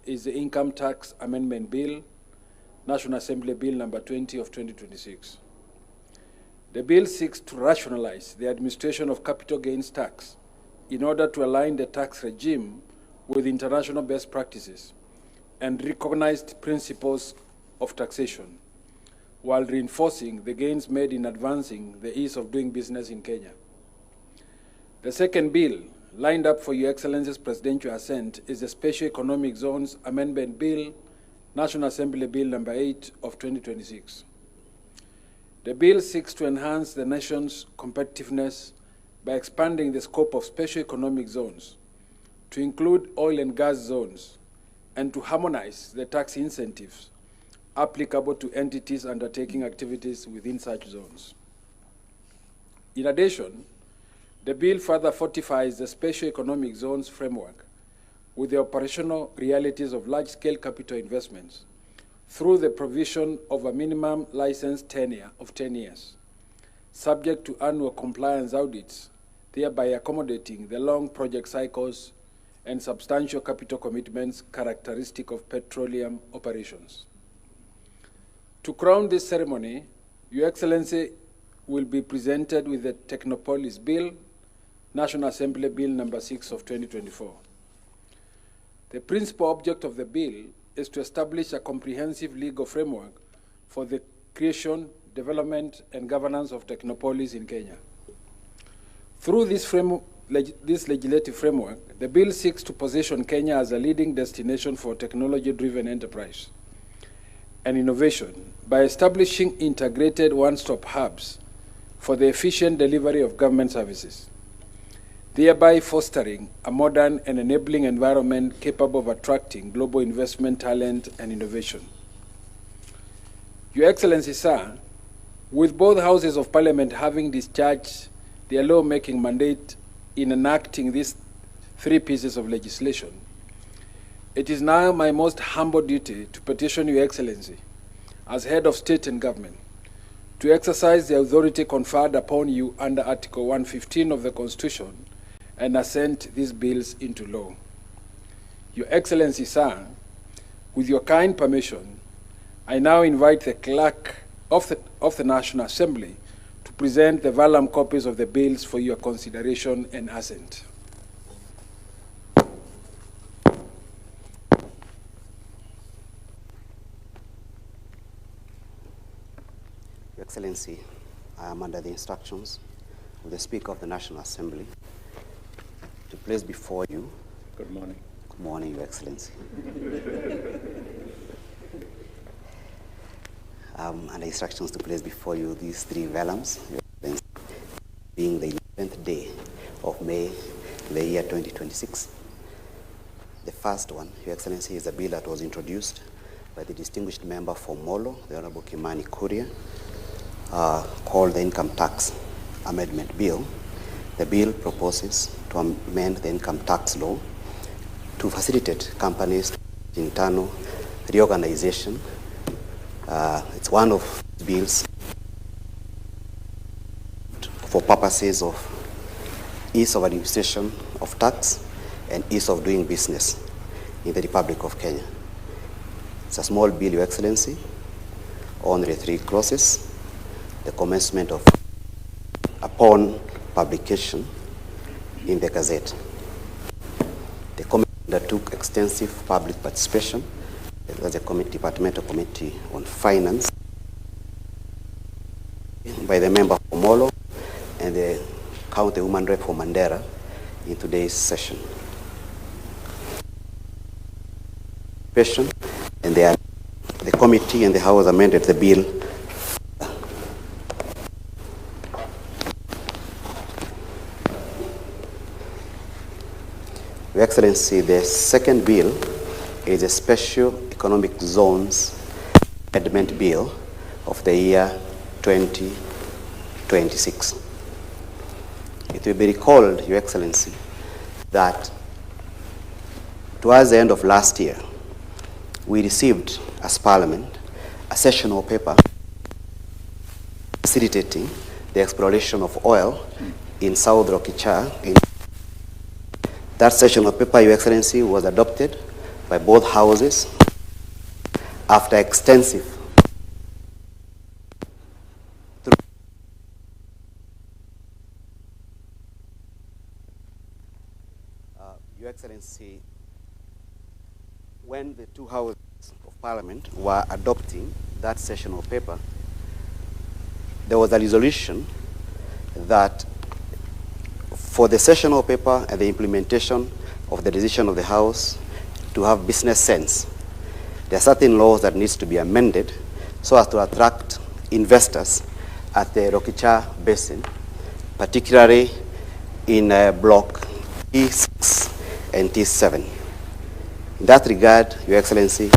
is the Income Tax Amendment Bill, National Assembly Bill number 20 of 2026. The bill seeks to rationalize the administration of capital gains tax in order to align the tax regime with international best practices and recognized principles of taxation, while reinforcing the gains made in advancing the ease of doing business in Kenya. The second bill lined up for Your Excellency's presidential assent is the Special Economic Zones Amendment Bill, National Assembly Bill number 8 of 2026. The bill seeks to enhance the nation's competitiveness by expanding the scope of special economic zones to include oil and gas zones and to harmonize the tax incentives applicable to entities undertaking activities within such zones. In addition, the bill further fortifies the special economic zones framework with the operational realities of large-scale capital investments through the provision of a minimum license tenure of 10 years, subject to annual compliance audits, thereby accommodating the long project cycles and substantial capital commitments characteristic of petroleum operations. To crown this ceremony, Your Excellency will be presented with the Technopolis Bill, National Assembly Bill number 6 of 2024. The principal object of the bill is to establish a comprehensive legal framework for the creation, development, and governance of technopolis in Kenya. Through this legislative framework, the bill seeks to position Kenya as a leading destination for technology-driven enterprise and innovation by establishing integrated one-stop hubs for the efficient delivery of government services, thereby fostering a modern and enabling environment capable of attracting global investment, talent, and innovation. Your Excellency, sir, with both houses of Parliament having discharged their lawmaking mandate in enacting these 3 pieces of legislation, it is now my most humble duty to petition Your Excellency, as head of state and government, to exercise the authority conferred upon you under Article 115 of the Constitution and assent these bills into law. Your Excellency, sir, with your kind permission, I now invite the clerk of the National Assembly to present the vellum copies of the bills for your consideration and assent. Your Excellency, I am under the instructions of the Speaker of the National Assembly to place before you. Good morning. Good morning, Your Excellency. Under instructions to place before you these 3 vellums, Your Excellency, being the 11th day of May, the year 2026. The first one, Your Excellency, is a bill that was introduced by the distinguished member for Molo, the Honorable Kimani Kuria, called the Income Tax Amendment Bill. The bill proposes to amend the income tax law to facilitate companies' internal reorganization. It's one of the bills for purposes of ease of administration of tax and ease of doing business in the Republic of Kenya. It's a small bill, Your Excellency, only 3 clauses. The commencement of upon publication in the Gazette. The committee undertook extensive public participation. There was a departmental committee on finance by the member for Molo and the county woman rep for Mandera in today's session. And the committee and the House amended the bill. Your Excellency, the second bill is a Special Economic Zones Amendment Bill of the year 2026. It will be recalled, Your Excellency, that towards the end of last year, we received as Parliament a sessional paper facilitating the exploration of oil in South Rokicha. That sessional paper, Your Excellency, was adopted by both houses after extensive Your Excellency, when the two houses of Parliament were adopting that sessional paper, there was a resolution that for the sessional paper and the implementation of the decision of the House to have business sense, there are certain laws that needs to be amended so as to attract investors at the Rokicha Basin, particularly in Block T6 and T7. In that regard, Your Excellency,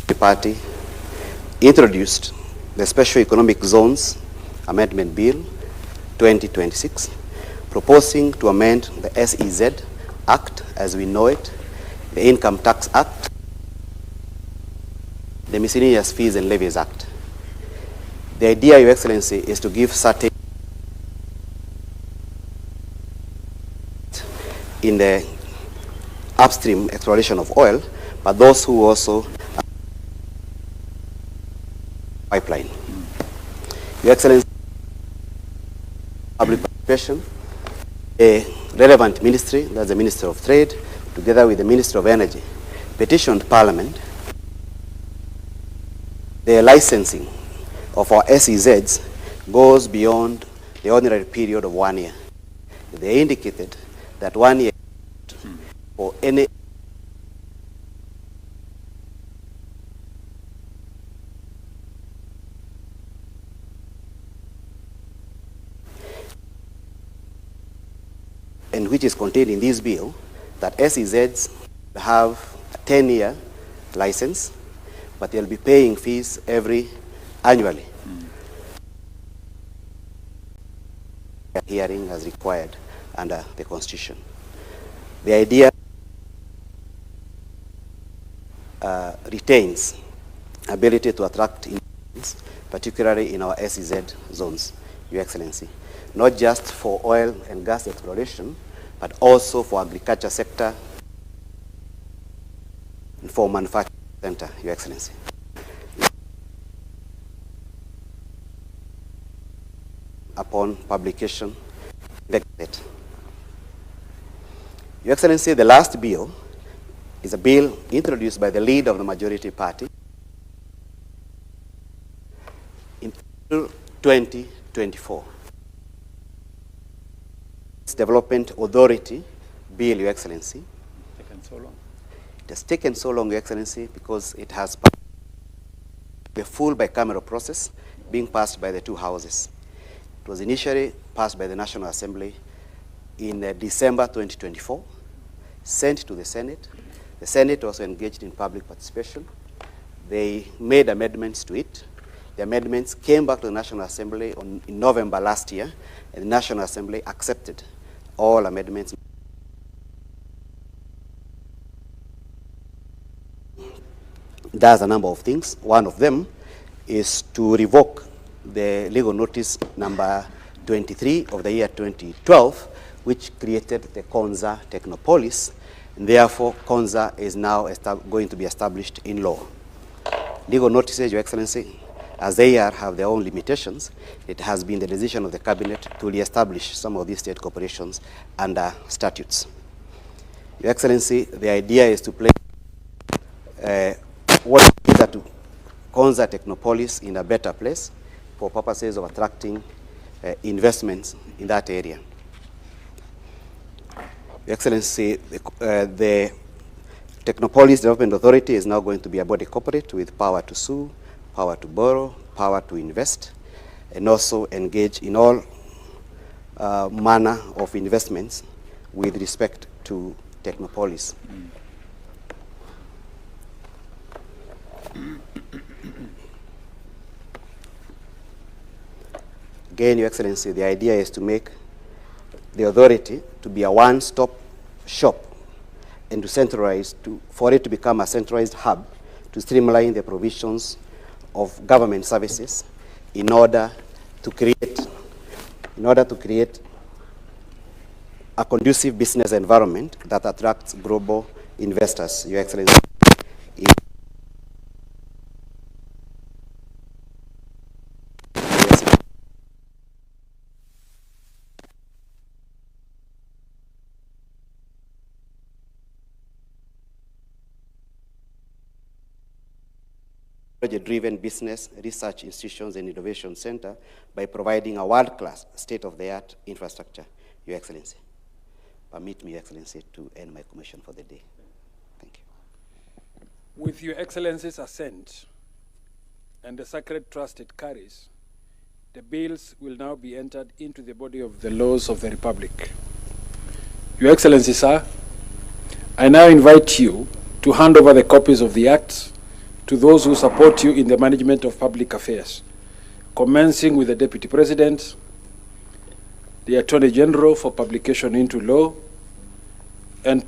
the party introduced the Special Economic Zones Amendment Bill 2026, proposing to amend the SEZ Act as we know it, the Income Tax Act, the Miscellaneous Fees and Levies Act. The idea, Your Excellency, is to give certain in the upstream exploration of oil, but those who also pipeline. Your Excellency, public participation, a relevant ministry, that's the Minister of Trade, together with the Minister of Energy, petitioned Parliament the licensing of our SEZs goes beyond the ordinary period of 1 year. They indicated that 1 year for any and which is contained in this bill, that SEZs have a 10-year license, but they'll be paying fees annually. Hearing as required under the Constitution. The idea retains ability to attract investments, particularly in our SEZ zones, Your Excellency, not just for oil and gas exploration, but also for agriculture sector and for manufacturing center, Your Excellency. Upon publication, Your Excellency, the last bill is a bill introduced by the leader of the majority party in 2024. It's Development Authority Bill, Your Excellency. Taken so long. It has taken so long, Your Excellency, because it has passed the full bicameral process being passed by the two houses. It was initially passed by the National Assembly in December 2024, sent to the Senate. The Senate also engaged in public participation. They made amendments to it. The amendments came back to the National Assembly in November last year, and the National Assembly accepted all amendments. Does a number of things. One of them is to revoke the legal notice number 23 of the year 2012, which created the Konza Technopolis, and therefore Konza is now going to be established in law. Legal notices, Your Excellency, as they have their own limitations, it has been the decision of the Cabinet to re-establish some of these state corporations under statutes. Your Excellency, the idea is to place what is to Konza Technopolis in a better place for purposes of attracting investments in that area. Your Excellency, the Technopolis Development Authority is now going to be a body corporate with power to sue, power to borrow, power to invest, and also engage in all manner of investments with respect to Technopolis. Again, Your Excellency, the idea is to make the authority to be a one-stop shop and to centralize, for it to become a centralized hub to streamline the provisions of government services in order to create a conducive business environment that attracts global investors, Your Excellency, driven business, research institutions and innovation center by providing a world-class, state-of-the-art infrastructure, Your Excellency. Permit me, Your Excellency, to end my commission for the day. Thank you. With Your Excellency's assent and the sacred trust it carries, the bills will now be entered into the body of the laws of the Republic. Your Excellency, sir, I now invite you to hand over the copies of the acts to those who support you in the management of public affairs, commencing with the Deputy President, the Attorney General for publication into law, and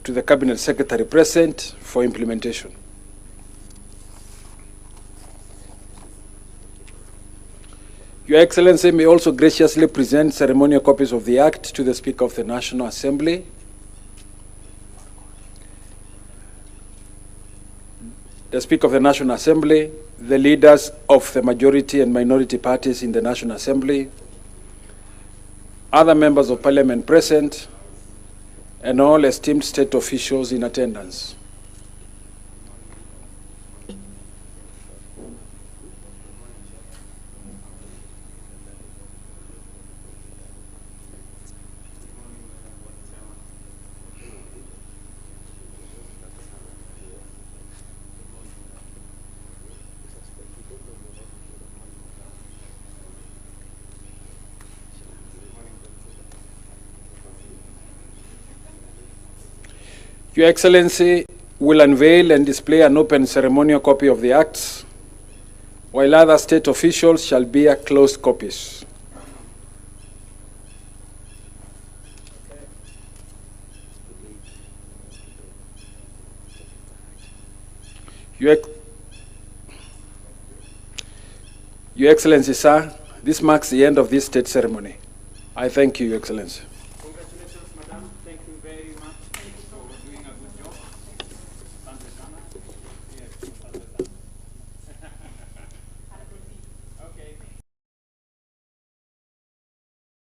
to the Cabinet Secretary present for implementation. Your Excellency may also graciously present ceremonial copies of the Act to the Speaker of the National Assembly, the Speaker of the National Assembly, the leaders of the majority and minority parties in the National Assembly, other members of Parliament present, and all esteemed state officials in attendance. Your Excellency will unveil and display an open ceremonial copy of the Acts, while other state officials shall bear closed copies. Your Excellency, sir, this marks the end of this state ceremony. I thank you, Your Excellency.